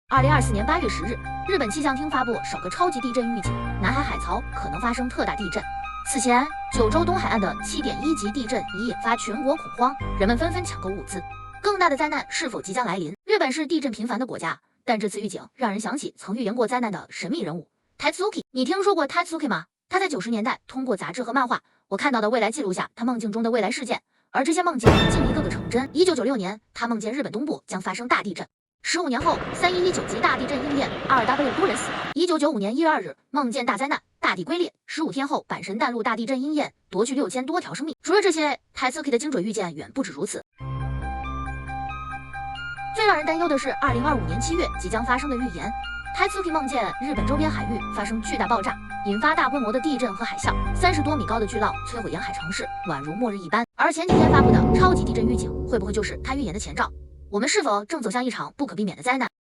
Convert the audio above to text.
2024年8月10日，日本气象厅发布首个超级地震预警，南海海槽可能发生特大地震。此前，九州东海岸的7.1级地震已引发全国恐慌，人们纷纷抢购物资。更大的灾难是否即将来临？日本是地震频繁的国家，但这次预警让人想起曾预言过灾难的神秘人物 Tatsuki。你听说过 Tatsuki 吗？他在90年代通过杂志和漫画，我看到的未来记录下他梦境中的未来事件，而这些梦境竟一个个成真。1996年，他梦见日本东部将发生大地震。15年后，3.119级大地震应验，2W 多人死。1995年1月2日，梦见大灾难，大地龟裂。15天后，阪神淡路大地震应验，夺去6000多条生命。除了这些，Tatsuki 的精准预见远不止如此。最让人担忧的是2025年7月即将发生的预言。Tatsuki 梦见日本周边海域发生巨大爆炸，引发大规模的地震和海啸，30多米高的巨浪摧毁沿海城市，宛如末日一般。而前几天发布的超级地震预警，会不会就是他预言的前兆？我们是否正走向一场不可避免的灾难？